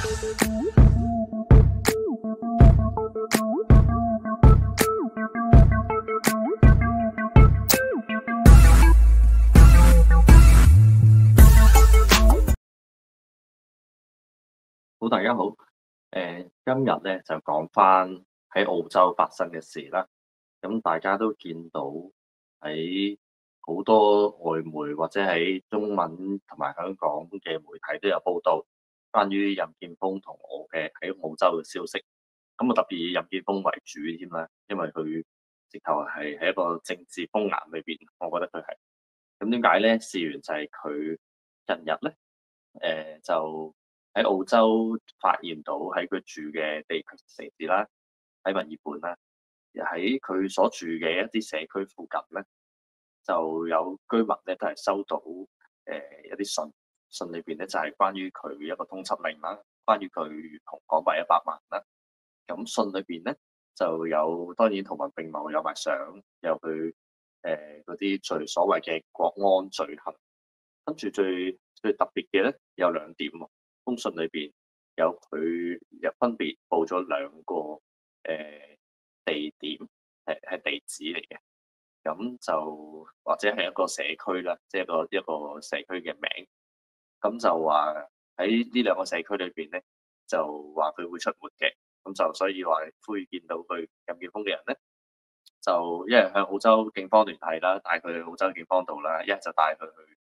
好，大家好。今日咧就講翻喺澳洲發生嘅事啦。咁大家都見到喺好多外媒或者喺中文同埋香港嘅媒體都有報道關於任建峰同我嘅喺澳洲嘅消息。咁我特別以任建峰為主添啦，因為佢直頭係喺一個政治風眼裏邊，我覺得佢係。咁點解咧？事緣就係佢近日咧，就喺澳洲發現到喺佢住嘅地區城市啦，喺墨爾本啦，喺佢所住嘅一啲社區附近咧，就有居民咧都係收到一啲信裏邊咧就係關於佢一個通緝令啦，關於佢同港幣100萬啦。咁信裏邊咧就有當然圖文並茂，有埋相，有佢嗰啲最所謂嘅國安罪行。跟住最特別嘅咧有兩點喎，封信裏邊有佢又分別報咗兩個地點，係地址嚟嘅。咁就或者係一個社區啦，即係一個社區嘅名。咁就話喺呢兩個社區裏邊咧，就話佢會出沒嘅。咁就所以話呼籲見到佢任建峰嘅人咧，就一係向澳洲警方聯繫啦，帶佢去澳洲警方度啦，一係就帶佢去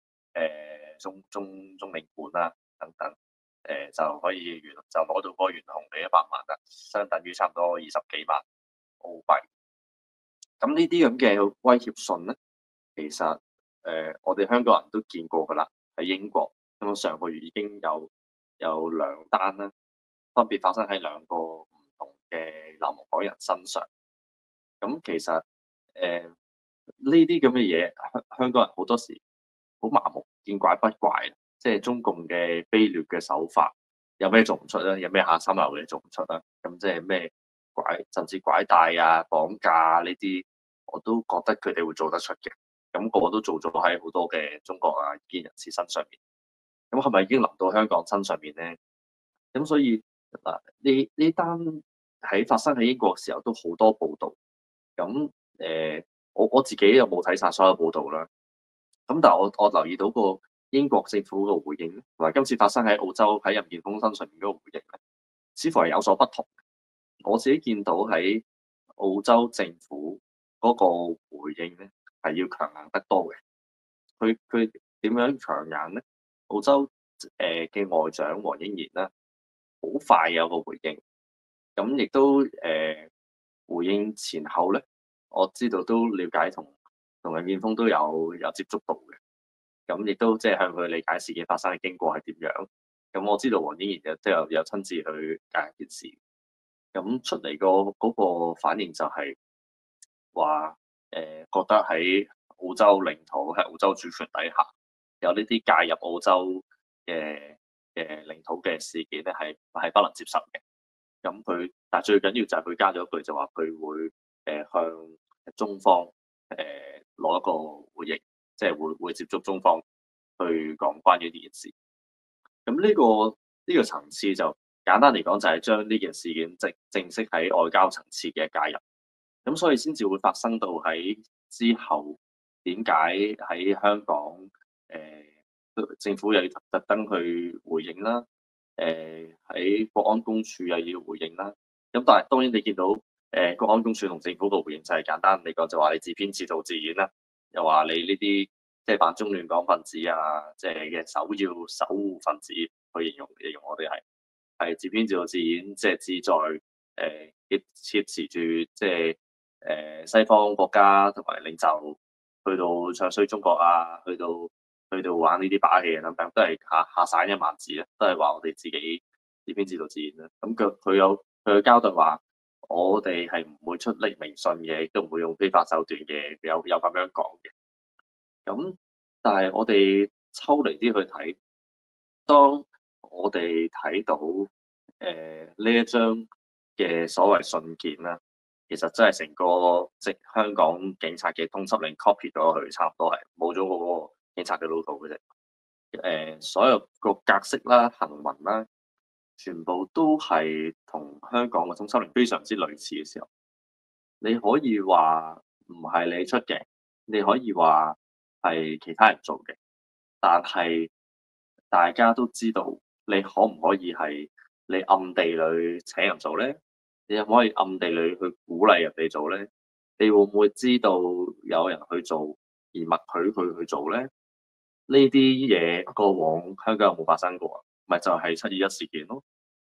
中領館啦等等，就可以就攞到嗰個懸紅嘅100萬啦，相等於差唔多20幾萬澳幣。咁呢啲咁嘅威脅信咧，其實我哋香港人都見過㗎啦，喺英國咁上個月已經有兩單啦，分別發生喺兩個唔同嘅南韓港人身上。咁其實呢啲咁嘅嘢，香港人好多時好麻木，見怪不怪。即係中共嘅卑劣嘅手法，有咩做唔出咧？有咩下三流嘅做唔出啦？咁即係咩甚至拐帶啊、綁架啊呢啲，我都覺得佢哋會做得出嘅。咁個個都做咗喺好多嘅中國啊異見人士身上面。咁係咪已經臨到香港身上面咧？咁所以嗱，呢單喺發生喺英國嘅時候都好多報導。咁我自己又冇睇晒所有報導啦。咁但係我留意到個英國政府個回應咧，同埋今次發生喺澳洲喺任建峰身上面嗰個回應咧，似乎係有所不同。我自己見到喺澳洲政府嗰個回應咧，係要強硬得多嘅。佢點樣強硬咧？澳洲嘅外長黃英賢啦，好快有個回應。咁亦都回應前後咧，我知道都了解同任建峰都有接觸到嘅。咁亦都即係向佢理解事件發生嘅經過係點樣。咁我知道黃英賢都有親自去解釋件事。咁出嚟嗰個反應就係話覺得喺澳洲領土喺澳洲主權底下有呢啲介入澳洲嘅領土嘅事件咧，係不能接受嘅。但係最緊要就係佢加咗一句就話佢會向中方攞一個回應，即係會接觸中方去講關於呢件事。咁呢個層次就簡單嚟講就係將呢件事件正式喺外交層次嘅介入。咁所以先至會發生到喺之後點解喺香港政府又要特登去回應啦？喺國安公署又要回應啦。咁但係當然你見到國安公署同政府個回應就係簡單嚟講就話你自編自導自演啦，又話你呢啲即係反中亂港分子啊，即係嘅首要守護分子去形容我哋係自編自導自演，即係旨在挾持住即係西方國家同埋領袖去到唱衰中國啊，去到玩呢啲把戲啊等等，都係下散一萬字啊，都係話我哋自己自編自導自演啦。咁佢有交代話，我哋係唔會出匿名信嘅，亦都唔會用非法手段嘅，有咁樣講嘅。咁但係我哋抽離啲去睇，當我哋睇到呢一張嘅所謂信件啦，其實真係成個香港警察嘅通緝令 copy 咗佢，差唔多係冇咗嗰個警察嘅 logo 嘅啫。所有個格式啦、行文啦，全部都係同香港嘅通緝令非常之類似嘅時候，你可以話唔係你出嘅，你可以話係其他人做嘅，但係大家都知道你可唔可以係你暗地裏請人做咧？你可唔可以暗地裏去鼓勵人哋做咧？你會唔會知道有人去做而默許佢去做咧？呢啲嘢過往香港有冇發生過啊？咪就係721事件咯，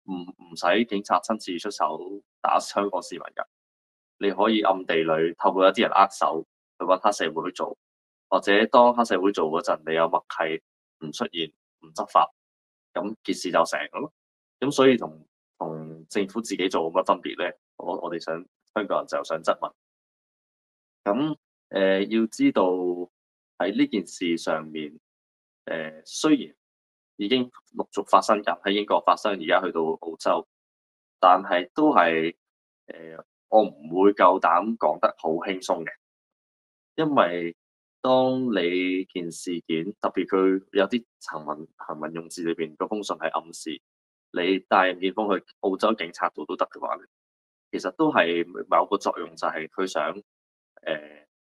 唔使警察親自出手打香港市民㗎，你可以暗地裏透過一啲人握手去揾黑社會去做，或者當黑社會做嗰陣，你有默契唔出現唔執法，咁件事就成咗咯。咁所以同政府自己做有乜分別咧？我哋香港人就想質問。咁要知道喺呢件事上面，雖然已經陸續發生緊喺英國發生，而家去到澳洲，但係都係我唔會夠膽講得好輕鬆嘅，因為當你件事件特別佢有啲行文用字裏邊個封信係暗示你帶任建峰去澳洲警察度都得嘅話咧，其實都係某個作用，就係佢想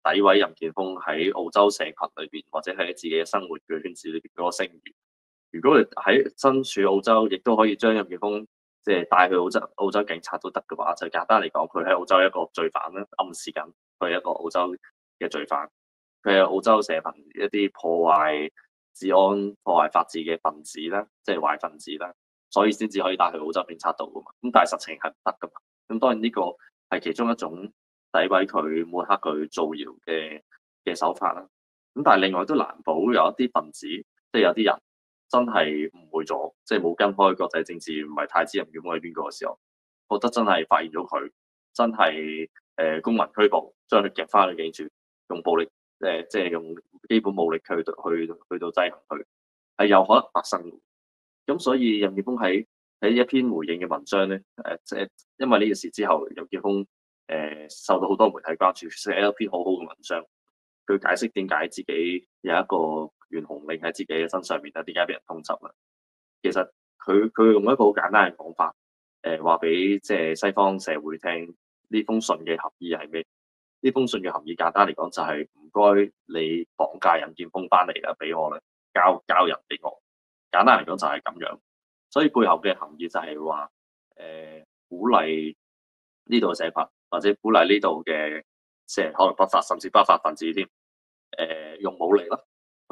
詆毀任建峰喺澳洲社群裏邊，或者喺自己嘅生活嘅圈子裏邊嗰個聲譽。如果你喺身處澳洲，亦都可以將任建峰即係帶去澳洲警察都得嘅話，就簡單嚟講，佢喺澳洲一個罪犯啦，暗示緊佢係一個澳洲嘅罪犯，佢係澳洲社群一啲破壞治安、破壞法治嘅分子啦，即係壞分子啦，所以先至可以帶去澳洲警察度噶嘛。咁但係實情係唔得噶嘛。咁當然呢個係其中一種詆毀佢、抹黑佢、造謠嘅手法啦。咁但係另外都難保有一啲分子，即係有啲人真係誤會咗，即係冇跟開國際政治，唔係太知任建峰係邊個嘅時候，覺得真係發現咗佢，真係公民拘捕，將佢夾翻去警署，用暴力即係用基本武力去到制衡佢，係有可能發生嘅。咁所以任建峰喺一篇回應嘅文章咧，即係因為呢件事之後，任建峰受到好多媒體關注，寫一篇好好嘅文章，佢解釋點解自己有一個懸紅令喺自己嘅身上面啦，點解俾人通緝啦？其實佢用一個好簡單嘅講法，話俾即係西方社會聽，呢封信嘅含義係咩？呢封信嘅含義簡單嚟講就係唔該你綁架任建峰翻嚟啦，俾我啦，交人俾我。簡單嚟講就係咁樣。所以背後嘅含義就係話，鼓勵呢度嘅社群，或者鼓勵呢度嘅即係可能不法甚至不法分子添，用武力啦，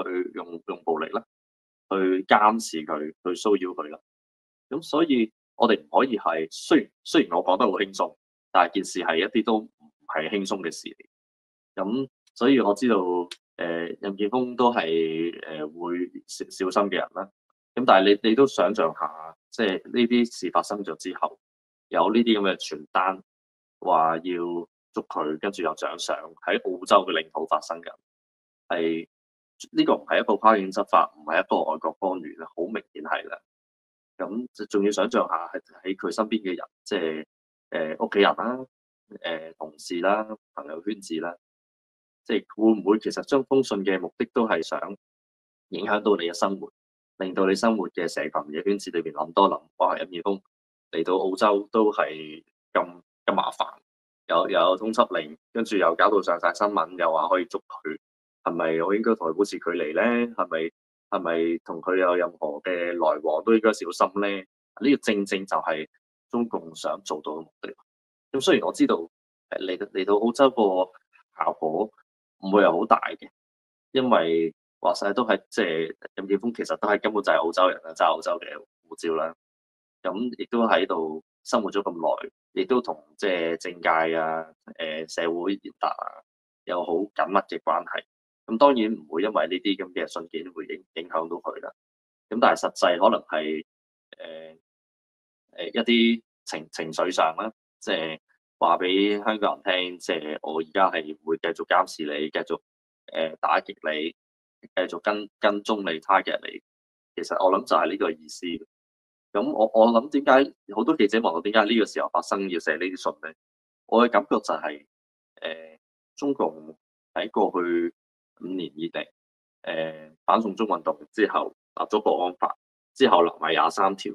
去用暴力啦，去監視佢，去騷擾佢啦。咁所以我哋唔可以係雖然我講得好輕鬆，但係件事係一啲都唔係輕鬆嘅事嚟。咁所以我知道任建峰都係會小心嘅人啦。咁但係你都想象下，即係呢啲事發生咗之後，有呢啲咁嘅傳單話要捉佢，跟住有獎賞喺澳洲嘅領土發生嘅，係呢個唔係一個跨境執法，唔係一個外國干預啦，好明顯係啦。咁就仲要想象下喺佢身邊嘅人，即係屋企人啦、同事啦、朋友圈子啦，即係會唔會其實將封信嘅目的都係想影響到你嘅生活，令到你生活嘅社群嘅圈子裏邊諗多諗，哇！任建峰嚟到澳洲都係咁麻煩，有通緝令，跟住又搞到上晒新聞，又話可以捉佢，係咪我應該同佢保持距離咧？係咪同佢有任何嘅來往都應該小心咧？呢個正正就係中共想做到嘅目的。咁雖然我知道嚟到澳洲個效果唔會係好大嘅，因為話晒都係即係任建峰其實都係根本就係澳洲人啦，揸澳洲嘅護照啦。咁亦都喺度生活咗咁耐，亦都同即係政界啊、社會賢達啊有好緊密嘅關係。咁當然唔會因為呢啲咁嘅信件會影響到佢啦。咁但係實際可能係一啲情緒上啦，即係話俾香港人聽，即係我而家係會繼續監視你，繼續打擊你，繼續跟蹤你、target 你。其實我諗就係呢個意思。咁我諗點解好多記者問我點解呢個時候發生要寫呢啲信咧？我嘅感覺就係、中共喺過去5年以嚟，反送中運動之後立咗國安法，之後立埋23條，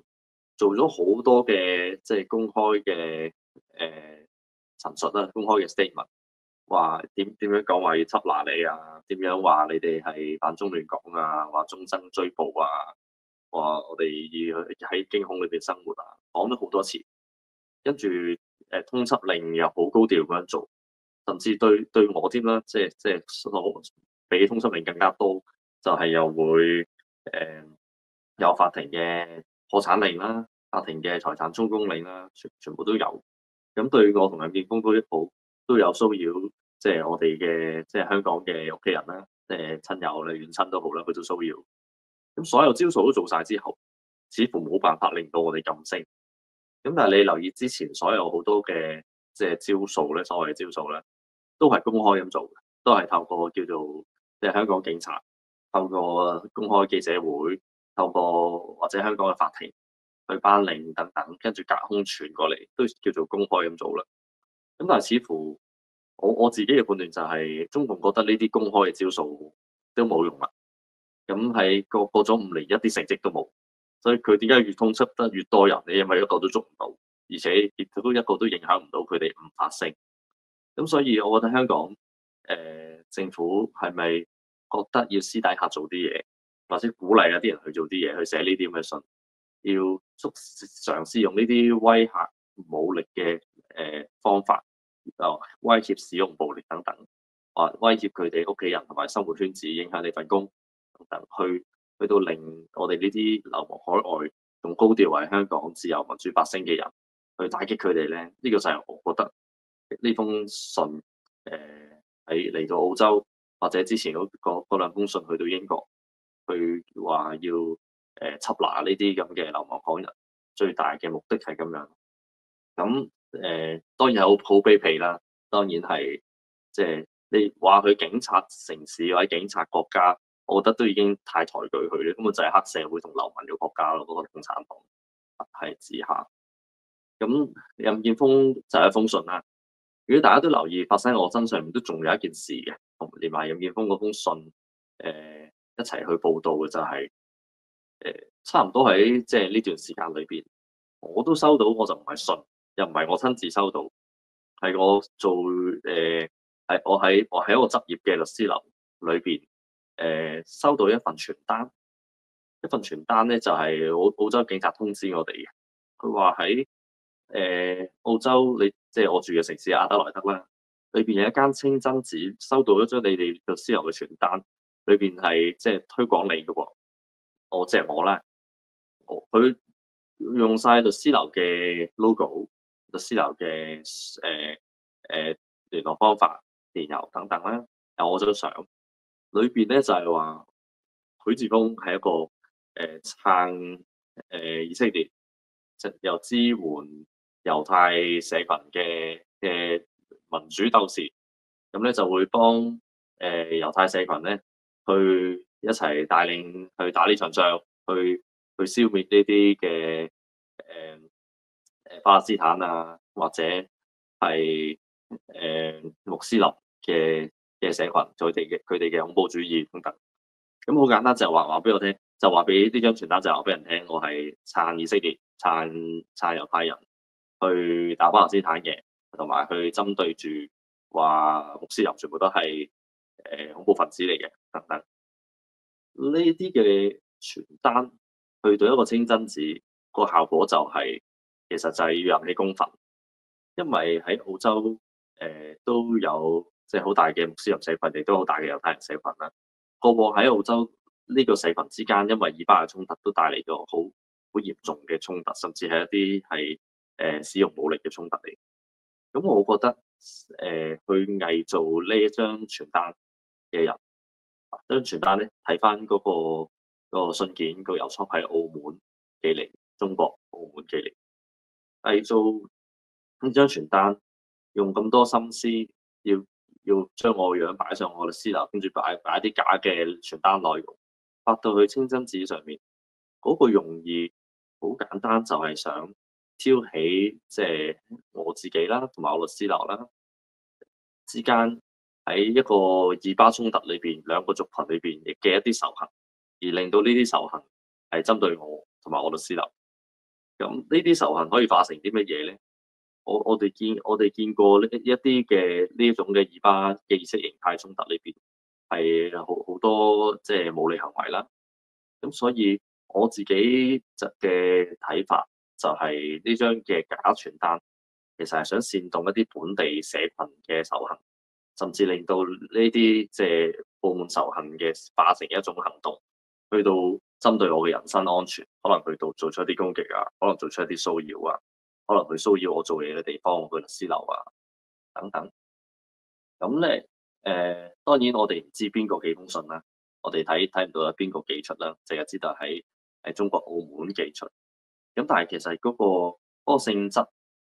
做咗好多嘅即係公開嘅陳述啦，公開嘅 statement，話點樣講話要緝拿你啊，點樣話你哋係反中亂港啊，話終身追捕啊，話我哋要喺驚恐裏邊生活啊，講咗好多次，跟住通緝令又好高調咁樣做，甚至對我添啦，即係比通緝令更加多，就係、又會誒、呃、有法庭嘅破產令啦，法庭嘅財產充公令啦，全部都有。咁對我同林健鋒都有騷擾，即係我哋嘅即係香港嘅屋企人啦，即係親友啦、遠親都好啦，佢都騷擾。咁所有招數都做晒之後，似乎冇辦法令到我哋噤聲。咁但係你留意之前所有好多嘅即係招數咧，所謂嘅招數咧，都係公開咁做嘅，都係透過叫做即係香港警察，透過公開記者會，透過或者香港嘅法庭去頒令等等，跟住隔空傳過嚟，都叫做公開咁做啦。咁但係似乎我自己嘅判斷就係、中共覺得呢啲公開嘅招數都冇用啦。咁喺過咗5年，一啲成績都冇，所以佢點解越通緝得越多人？你因為一個都捉唔到，而且亦都一個都影響唔到佢哋唔發聲。咁所以我覺得香港政府係咪覺得要私底下做啲嘢，或者鼓勵一啲人去做啲嘢，去寫呢啲咁嘅信，要嘗試用呢啲威嚇武力嘅方法，威脅使用暴力等等，威脅佢哋屋企人同埋生活圈子，影響你份工等等，去到令我哋呢啲流亡海外，仲高調為香港自由民主發聲嘅人，去打擊佢哋咧。呢個就係我覺得呢封信喺嚟到澳洲，或者之前嗰兩封信去到英國，佢話要緝拿呢啲咁嘅流亡港人，最大嘅目的係咁樣。咁當然係好卑鄙啦，當然係即係你話佢警察城市或者警察國家，我覺得都已經太抬舉佢咧，根本就係黑社會同流民嘅國家咯，嗰個共產黨係之下。咁任建峰就係一封信啦。如果大家都留意發生喺我身上面，都仲有一件事嘅，同連埋任建峰嗰封信一齊去報道嘅就係差唔多喺即係呢段時間裏邊，我都收到，我就唔係信，又唔係我親自收到，係我做係我喺一個執業嘅律師樓裏邊收到一份傳單，一份傳單咧就係澳洲警察通知我哋嘅，佢話喺澳洲即係我住嘅城市阿德萊德啦，裏邊有一間清真寺收到一張你哋律師樓嘅傳單，裏邊係即係推廣你嘅喎，即係我啦，佢用晒律師樓嘅 logo、律師樓嘅聯絡方法、電郵等等啦，有我張相，裏邊咧就係話許智峰係一個撐以色列，即又支援猶太社群嘅民主鬥士，咁咧就會幫猶太社群咧去一齊帶領去打呢場仗，去消滅呢啲嘅巴勒斯坦啊，或者係穆斯林嘅社群，佢哋嘅恐怖主義等等。咁好簡單就話俾我聽，就話俾呢張傳單就話俾人聽，我係撐以色列、撐猶太人去打巴勒斯坦嘅，同埋去針對住話穆斯林全部都係恐怖分子嚟嘅等等。呢啲嘅傳單去到一個清真寺，個效果就係、其實就係要引起公憤，因為喺澳洲都有即係好大嘅穆斯林社群，亦都好大嘅猶太人社群啦。過往喺澳洲呢個社群之間，因為以巴嘅衝突都帶嚟咗好嚴重嘅衝突，甚至係一啲係使用武力嘅衝突嚟。咁我覺得去偽造呢一張傳單嘅人，張傳單咧睇翻嗰個信件個郵戳係澳門寄嚟，中國澳門寄嚟，偽造呢張傳單，用咁多心思要將我個樣擺上我嘅私樓，跟住擺一啲假嘅傳單內容，發到去清真寺上面，嗰個用意好簡單，就係想挑起即係我自己啦，同埋我律師樓啦之間喺一個以巴衝突裏邊兩個族群裏邊嘅一啲仇恨，而令到呢啲仇恨係針對我同埋我律師樓。咁呢啲仇恨可以化成啲乜嘢咧？我哋見過呢一啲嘅呢一種嘅以巴嘅意識形態衝突裏邊係好多即係武力行為啦。咁所以我自己嘅睇法就係呢張嘅假傳單其實係想煽動一啲本地社群嘅仇恨，甚至令到呢啲即係佈滿仇恨嘅化成一種行動，去到針對我嘅人身安全，可能去到做出一啲攻擊啊，可能做出一啲騷擾啊，可能去騷擾我做嘢嘅地方，我嘅律師樓啊等等。咁咧當然我哋唔知邊個寄封信啦，我哋睇唔到有邊個寄出啦，淨係知道喺中國澳門寄出。咁但係其實嗰個性質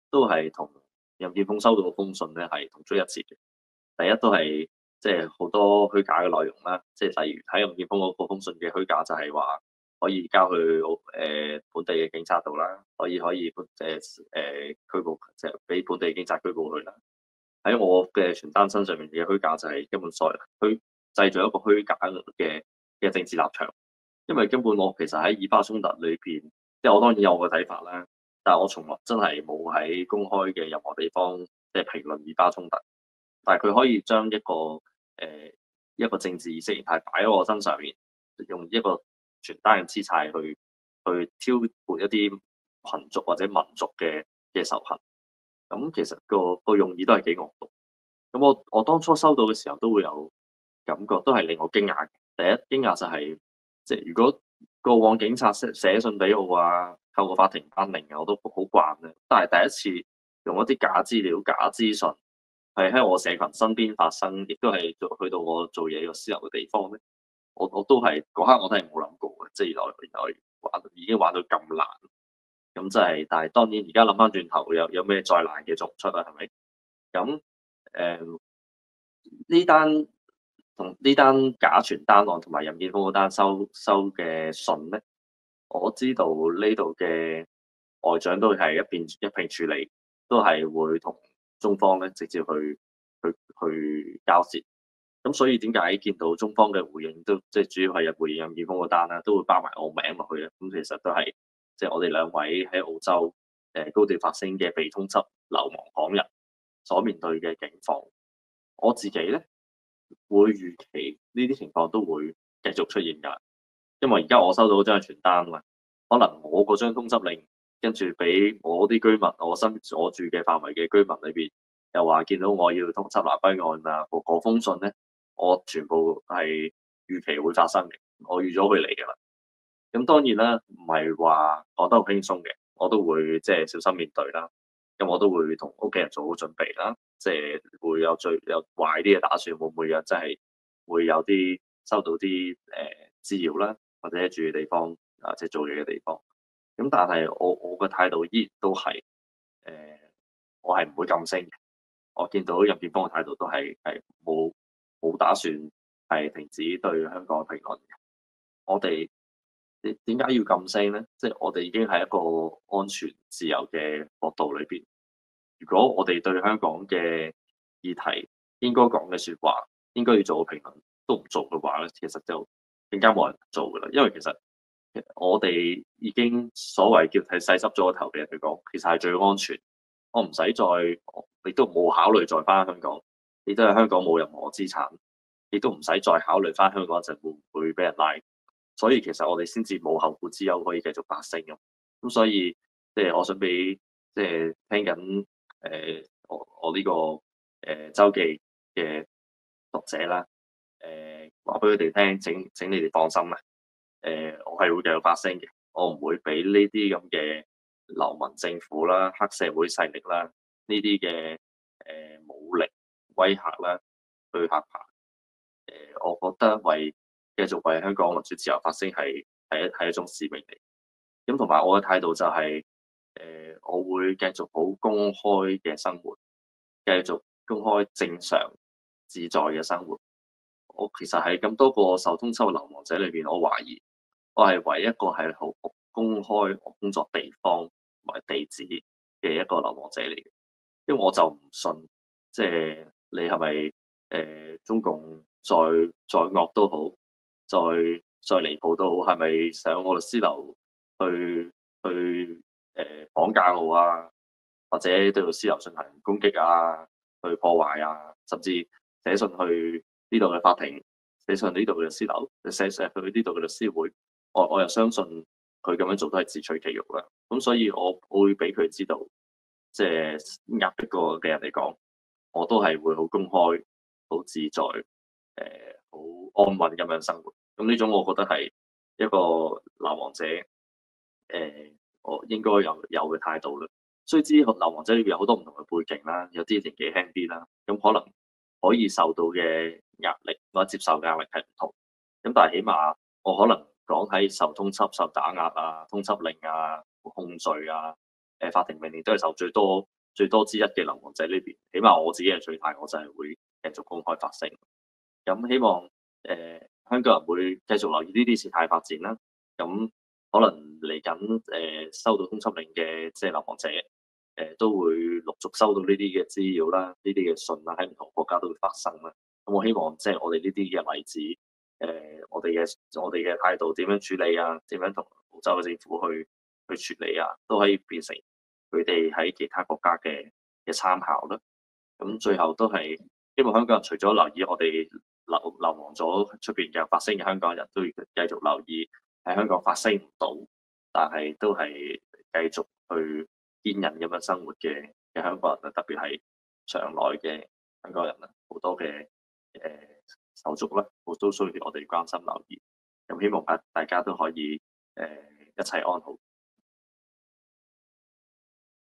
都係同任建峰收到嘅封信咧係同出一轍嘅。第一都係即係好多虛假嘅內容啦，即係例如喺任建峰嗰封信嘅虛假就係話可以交去本地嘅警察度啦，可以拘捕，即係俾本地警察拘捕佢啦。喺我嘅傳單身上面嘅虛假就係根本所虛製造一個虛假嘅政治立場，因為根本我其實喺以巴衝突裏邊，即係我當然有我嘅睇法啦，但係我從來真係冇喺公開嘅任何地方即係評論以巴衝突，但係佢可以將一個政治意識形態擺喺我身上面，用一個傳單嘅姿態去挑撥一啲群族或者民族嘅仇恨。咁其實個用意都係幾惡毒。咁我當初收到嘅時候都會有感覺，都係令我驚訝嘅。第一驚訝就係，即係如果過往警察寫信俾我啊，透過法庭頒令啊，我都好慣嘅。但係第一次用一啲假資料、假資訊，係喺我社群身邊發生，亦都係去到我做嘢個私人嘅地方咧，我都係嗰刻我都係冇諗過嘅，即係原來已經玩到咁難。咁即係，但係當然而家諗翻轉頭，有咩再難嘅做唔出啊？係咪？咁呢單假傳單案同埋任建峰嗰單收嘅信咧，我知道呢度嘅外長都係一並處理，都係會同中方咧直接去交涉。咁所以點解見到中方嘅回應都即係主要係回應任建峰嗰單啦，都會包埋我名落去嘅。咁其實都係即係我哋兩位喺澳洲高調發聲嘅被通緝流亡港人所面對嘅境況。我自己咧會預期呢啲情況都會繼續出現㗎，因為而家我收到嗰張傳單啊，可能我嗰張通緝令跟住俾我啲居民，我住嘅範圍嘅居民裏邊，又話見到我要通緝南北案啊，嗰封信咧，我全部係預期會發生嘅，我預咗佢嚟㗎啦。咁當然啦，唔係話講得好輕鬆嘅，我都會即係小心面對啦。咁我都會同屋企人做好準備啦，即係會有壞啲嘅打算，會唔會真係會有啲收到啲滋擾啦，或者住嘅地方啊，即係做嘢嘅地方。咁但係我嘅態度依然都係我係唔會噤聲嘅。我見到任建峰嘅態度都係冇打算係停止對香港嘅評論嘅。我哋點解要噤聲咧？即係我哋已經喺一個安全自由嘅國度裏邊。如果我哋對香港嘅議題應該講嘅説話，應該要做嘅評論都唔做嘅話咧，其實就更加冇人做噶啦。因為其實我哋已經所謂叫睇洗濕咗個頭俾人哋講，其實係最安全。我唔使再，亦都冇考慮再翻香港，亦都係香港冇任何資產，亦都唔使再考慮翻香港一陣會唔會俾人拉。所以其實我哋先至冇後顧之憂，可以繼續發聲咁。咁所以即係我想俾即係聽緊我呢個週記嘅讀者啦，話俾佢哋聽，請你哋放心啦。我係會繼續發聲嘅，我唔會俾呢啲咁嘅流民政府啦、黑社會勢力啦、呢啲嘅武力威嚇啦去嚇怕。我覺得繼續為香港民主自由發聲係一種使命嚟。咁同埋我嘅態度就係我會繼續好公開嘅生活，繼續公開正常自在嘅生活。我其實係咁多個受通緝嘅流亡者裏邊，我懷疑我係唯一一個係好公開我工作地方同埋地址嘅一個流亡者嚟嘅。因為我就唔信，即係你係咪中共再惡都好，再離譜都好，係咪上我律師樓去綁架我啊，或者對律師樓進行攻擊啊，去破壞啊，甚至寫信去呢度嘅法庭，寫信呢度嘅律師樓，寫去呢度嘅律師會，我又相信佢咁樣做都係自取其辱啦。咁所以我會俾佢知道，即係壓迫過嘅人嚟講，我都係會好公開、好自在、好安穩咁樣生活。咁呢種我覺得係一個流亡者我應該有嘅態度啦。雖知流亡者裏邊有好多唔同嘅背景啦，有啲年紀輕啲啦，咁可能可以受到嘅壓力或者接受嘅壓力係唔同。咁但係起碼我可能講喺受通緝、受打壓啊、通緝令啊、控罪啊、法庭命令都係受最多之一嘅流亡者呢邊。起碼我自己係最大，我就係會繼續公開發聲。咁希望香港人會繼續留意呢啲事態發展啦。咁可能嚟緊收到通緝令嘅即係流亡者都會陸續收到呢啲嘅資料啦，呢啲嘅信啦，喺唔同國家都會發生啦。咁我希望即係我哋呢啲嘅例子，我哋嘅態度點樣處理啊？點樣同澳洲嘅政府去處理啊？都可以變成佢哋喺其他國家嘅參考啦。咁最後都係希望香港人除咗留意我哋流亡咗出邊嘅發聲嘅香港人，都要繼續留意喺香港發聲唔到，但係都係繼續去堅忍咁樣生活嘅香港人啊，特別係場內嘅香港人啊，好多嘅手足啦，我都需要我哋關心留意。咁希望大家都可以一切安好。